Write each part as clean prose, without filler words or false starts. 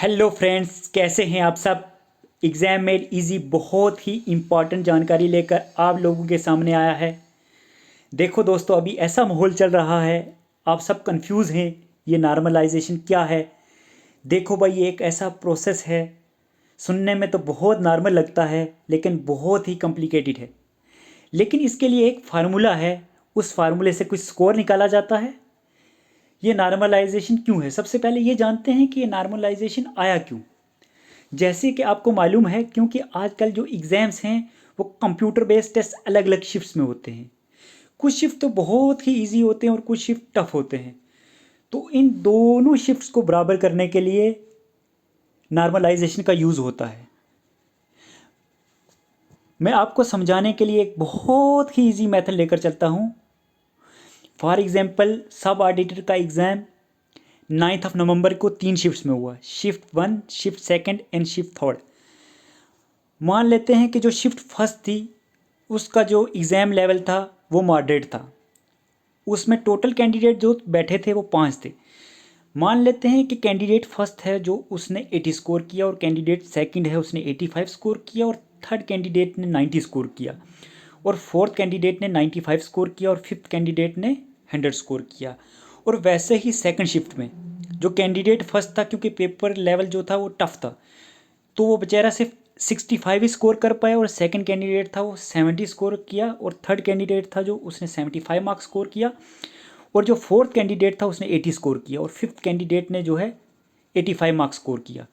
Hello friends, कैसे हैं आप सब। एग्ज़ाम मेड इजी बहुत ही इम्पॉर्टेंट जानकारी लेकर आप लोगों के सामने आया है। देखो दोस्तों, अभी ऐसा माहौल चल रहा है, आप सब कंफ्यूज हैं ये नॉर्मलाइजेशन क्या है। देखो भाई, ये एक ऐसा प्रोसेस है, सुनने में तो बहुत नॉर्मल लगता है लेकिन बहुत ही कॉम्प्लिकेटेड है। लेकिन इसके लिए एक फार्मूला है, उस फार्मूले से कुछ स्कोर निकाला जाता है। ये नॉर्मलाइजेशन क्यों है, सबसे पहले ये जानते हैं कि ये नॉर्मलाइजेशन आया क्यों। जैसे कि आपको मालूम है, क्योंकि आजकल जो एग्ज़ाम्स हैं वो कंप्यूटर बेस्ड टेस्ट अलग अलग शिफ्ट्स में होते हैं। कुछ शिफ्ट तो बहुत ही इजी होते हैं और कुछ शिफ्ट टफ होते हैं। तो इन दोनों शिफ्ट्स को बराबर करने के लिए नॉर्मलाइजेशन का यूज़ होता है। मैं आपको समझाने के लिए एक बहुत ही इजी मेथड लेकर चलता हूँ। फॉर एग्जांपल, सब ऑडिटर का एग्ज़ाम 9 नवंबर को 3 शिफ्ट्स में हुआ, shift 1, shift second and shift third. मान लेते हैं कि जो शिफ्ट फर्स्ट थी उसका जो एग्ज़ाम लेवल था वो मॉडरेट था। उसमें टोटल कैंडिडेट जो बैठे थे वो 5 थे। मान लेते हैं कि कैंडिडेट फर्स्ट है जो उसने 80 स्कोर किया, और कैंडिडेट सेकंड है उसने 85 स्कोर किया, और थर्ड कैंडिडेट ने 90 स्कोर किया, और फोर्थ कैंडिडेट ने 95 स्कोर किया, और फिफ्थ कैंडिडेट ने 100 स्कोर किया। और वैसे ही सेकंड शिफ्ट में जो कैंडिडेट फर्स्ट था, क्योंकि पेपर लेवल जो था वो टफ था, तो वो बेचारा सिर्फ 65 ही स्कोर कर पाया, और सेकंड कैंडिडेट था वो 70 स्कोर किया, और थर्ड कैंडिडेट था जो उसने 75 मार्क्स स्कोर किया, और जो फोर्थ कैंडिडेट था उसने 80 स्कोर किया, और फिफ्थ कैंडिडेट ने जो है 85 मार्क्स स्कोर किया।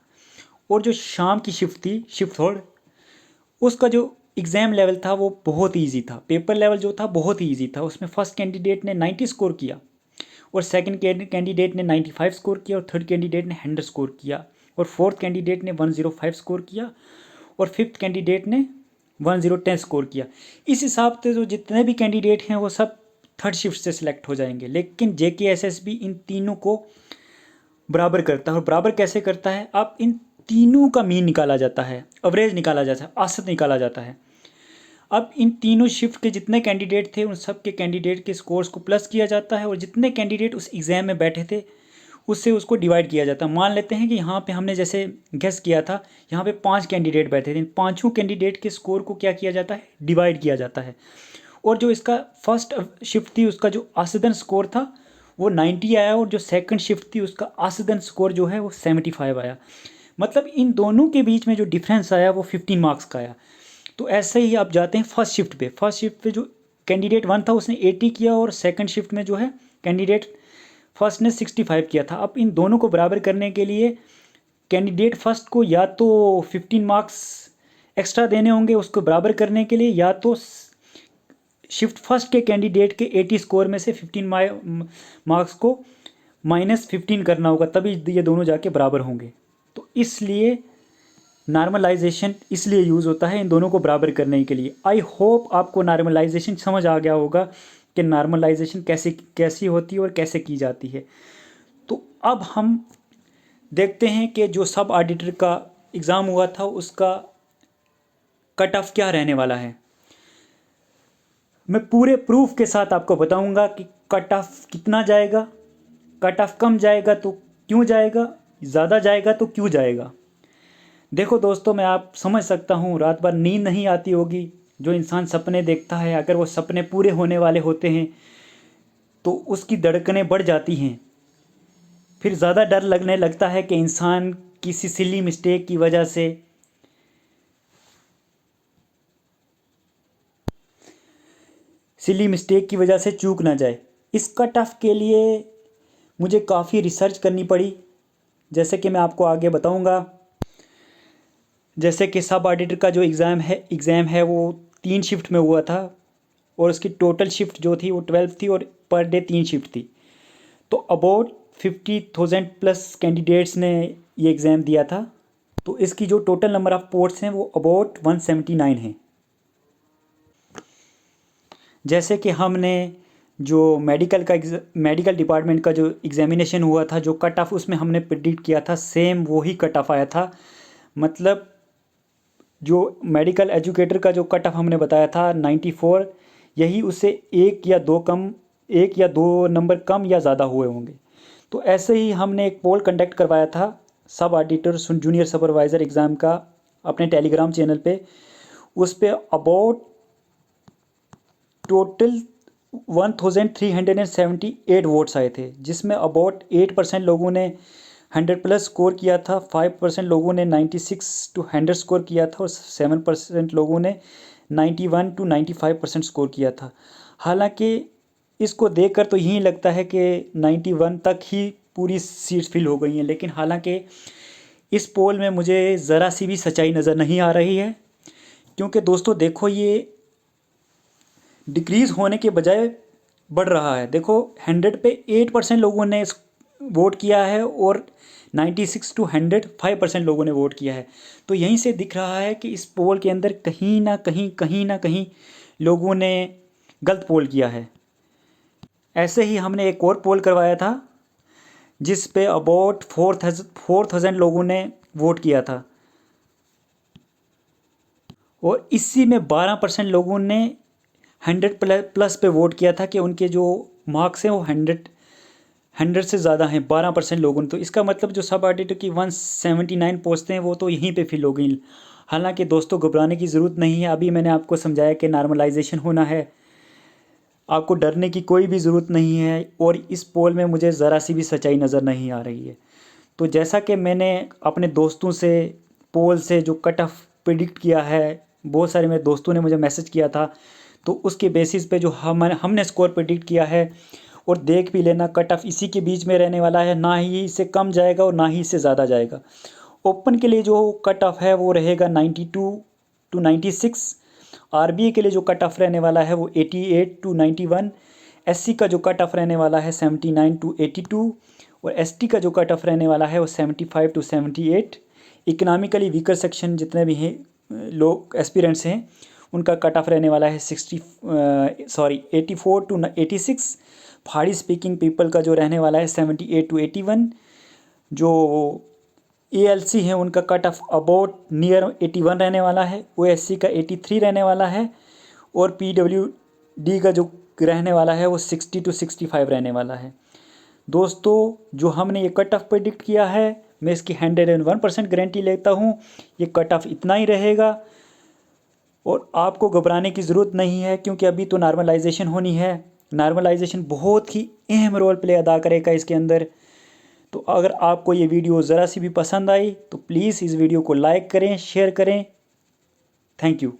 और जो शाम की शिफ्ट थी, शिफ्ट थर्ड, उसका जो एग्ज़ाम लेवल था वो बहुत ही ईजी था। पेपर लेवल जो था बहुत ही ईजी था। उसमें फर्स्ट कैंडिडेट ने 90 स्कोर किया, और सेकंड कैंडिडेट ने 95 स्कोर किया, और थर्ड कैंडिडेट ने 100 स्कोर किया, और फोर्थ कैंडिडेट ने 105 स्कोर किया, और फिफ्थ कैंडिडेट ने 1010 स्कोर किया। इस हिसाब से जो जितने भी कैंडिडेट हैं वो सब थर्ड शिफ्ट से सिलेक्ट हो जाएंगे। लेकिन JKSSB इन तीनों को बराबर करता है। और बराबर कैसे करता है, आप इन तीनों का मीन निकाला जाता है, एवरेज निकाला जाता है, औसत निकाला जाता है। अब इन तीनों शिफ्ट के जितने कैंडिडेट थे उन सब के कैंडिडेट के स्कोर्स को प्लस किया जाता है, और जितने कैंडिडेट उस एग्ज़ाम में बैठे थे उससे उसको डिवाइड किया जाता है। मान लेते हैं कि यहाँ पे हमने जैसे गेस किया था, यहाँ पे 5 कैंडिडेट बैठे थे, इन पाँचों कैंडिडेट के स्कोर को क्या किया जाता है, डिवाइड किया जाता है। और जो इसका फर्स्ट शिफ्ट थी उसका जो औसतन स्कोर था वो 90 आया, और जो सेकंड शिफ्ट थी उसका औसतन स्कोर जो है वो 75 आया। मतलब इन दोनों के बीच में जो डिफरेंस आया वो 15 मार्क्स का आया। तो ऐसे ही आप जाते हैं फर्स्ट शिफ्ट पे। फर्स्ट शिफ्ट पे जो कैंडिडेट 1 था उसने 80 किया, और सेकंड शिफ्ट में जो है कैंडिडेट फर्स्ट ने 65 किया था। अब इन दोनों को बराबर करने के लिए कैंडिडेट फर्स्ट को या तो 15 मार्क्स एक्स्ट्रा देने होंगे उसको बराबर करने के लिए, या तो शिफ्ट फर्स्ट के कैंडिडेट के 80 स्कोर में से 15 मार्क्स को -15 करना होगा, तभी ये दोनों जाके बराबर होंगे। तो इसलिए नॉर्मलाइजेशन इसलिए यूज़ होता है इन दोनों को बराबर करने के लिए। आई होप आपको नॉर्मलाइजेशन समझ आ गया होगा कि नॉर्मलाइजेशन कैसी होती है और कैसे की जाती है। तो अब हम देखते हैं कि जो सब ऑडिटर का एग्ज़ाम हुआ था उसका कट ऑफ क्या रहने वाला है। मैं पूरे प्रूफ के साथ आपको बताऊंगा कि कट ऑफ कितना जाएगा, कट ऑफ कम जाएगा तो क्यों जाएगा, ज़्यादा जाएगा तो क्यों जाएगा। देखो दोस्तों, मैं आप समझ सकता हूँ रात भर नींद नहीं आती होगी। जो इंसान सपने देखता है, अगर वो सपने पूरे होने वाले होते हैं तो उसकी धड़कनें बढ़ जाती हैं। फिर ज़्यादा डर लगने लगता है कि इंसान किसी सिली मिस्टेक की वजह से चूक ना जाए। इस कट ऑफ के लिए मुझे काफ़ी रिसर्च करनी पड़ी, जैसे कि मैं आपको आगे बताऊंगा। जैसे कि सब ऑडिटर का जो एग्ज़ाम है वो 3 शिफ्ट में हुआ था, और उसकी टोटल शिफ्ट जो थी वो 12 थी, और पर डे 3 शिफ्ट थी। तो अबाउट 50,000 प्लस कैंडिडेट्स ने ये एग्ज़ाम दिया था। तो इसकी जो टोटल नंबर ऑफ़ पोस्ट्स हैं वो अबाउट 179 हैं। जैसे कि हमने जो मेडिकल डिपार्टमेंट का जो एग्ज़ामिनेशन हुआ था, जो कट ऑफ उसमें हमने प्रिडिक्ट किया था, सेम वही कट ऑफ आया था। मतलब जो मेडिकल एजुकेटर का जो कट ऑफ हमने बताया था 94, यही उससे एक या दो नंबर कम या ज़्यादा हुए होंगे। तो ऐसे ही हमने एक पोल कंडक्ट करवाया था सब ऑडिटर जूनियर सुपरवाइज़र एग्ज़ाम का अपने टेलीग्राम चैनल पे, उस पे अबाउट टोटल 1378 वोट्स आए थे, जिसमें अबाउट 8% लोगों ने 100+ स्कोर किया था, 5% लोगों ने 96 to 100 स्कोर किया था और 7% लोगों ने 91 to 95% स्कोर किया था। हालांकि इसको देखकर तो यही लगता है कि 91 तक ही पूरी सीट्स फिल हो गई हैं, लेकिन हालांकि इस पोल में मुझे ज़रा सी भी सच्चाई नज़र नहीं आ रही है। क्योंकि दोस्तों देखो, ये डिक्रीज़ होने के बजाय बढ़ रहा है। देखो 100 पे 8% लोगों ने वोट किया है और 96 to 100 5% लोगों ने वोट किया है। तो यहीं से दिख रहा है कि इस पोल के अंदर कहीं ना कहीं लोगों ने गलत पोल किया है। ऐसे ही हमने एक और पोल करवाया था जिस पे अबाउट 4000 लोगों ने वोट किया था और इसी में 12% लोगों ने 100+ पे वोट किया था कि उनके जो मार्क्स हैं वो 100 से ज़्यादा हैं 12% लोगों ने। तो इसका मतलब जो सब ऑडिटर की 179 पोस्टें हैं वो तो यहीं पे फिल हो गई। हालांकि दोस्तों घबराने की ज़रूरत नहीं है, अभी मैंने आपको समझाया कि नॉर्मलाइजेशन होना है, आपको डरने की कोई भी ज़रूरत नहीं है। और इस पोल में मुझे ज़रा सी भी सच्चाई नज़र नहीं आ रही है। तो जैसा कि मैंने अपने दोस्तों से पोल से जो कट ऑफ प्रिडिक्ट किया है, बहुत सारे मेरे दोस्तों ने मुझे मैसेज किया था, तो उसके बेसिस पे जो हमने स्कोर प्रिडिक्ट किया है, और देख भी लेना कट ऑफ इसी के बीच में रहने वाला है, ना ही इससे कम जाएगा और ना ही इससे ज़्यादा जाएगा। ओपन के लिए जो कट ऑफ है वो रहेगा 92 to 96, आरबीए के लिए जो कट ऑफ रहने वाला है वो 88 to 91, एससी का जो कट ऑफ रहने वाला है 79 to 82 और एसटी का जो कट ऑफ रहने वाला है वो 75 to 78। इकोनॉमिकली वीकर सेक्शन जितने भी हैं लोग एस्पिरेंट्स हैं उनका कट ऑफ रहने वाला है 84 to 86। पहाड़ी स्पीकिंग पीपल का जो रहने वाला है 78 to 81। जो एएलसी हैं उनका कट ऑफ अबाउट नियर 81 रहने वाला है। ओएससी का 83 रहने वाला है और पीडब्ल्यूडी का जो रहने वाला है वो 60 to 65 रहने वाला है। दोस्तों जो हमने ये कट ऑफ प्रेडिक्ट किया है, मैं इसकी 101% गारंटी लेता हूँ ये कट ऑफ इतना ही रहेगा और आपको घबराने की ज़रूरत नहीं है, क्योंकि अभी तो नॉर्मलाइजेशन होनी है। नॉर्मलाइजेशन बहुत ही अहम रोल प्ले अदा करेगा इसके अंदर। तो अगर आपको ये वीडियो ज़रा सी भी पसंद आई तो प्लीज़ इस वीडियो को लाइक करें, शेयर करें। Thank you.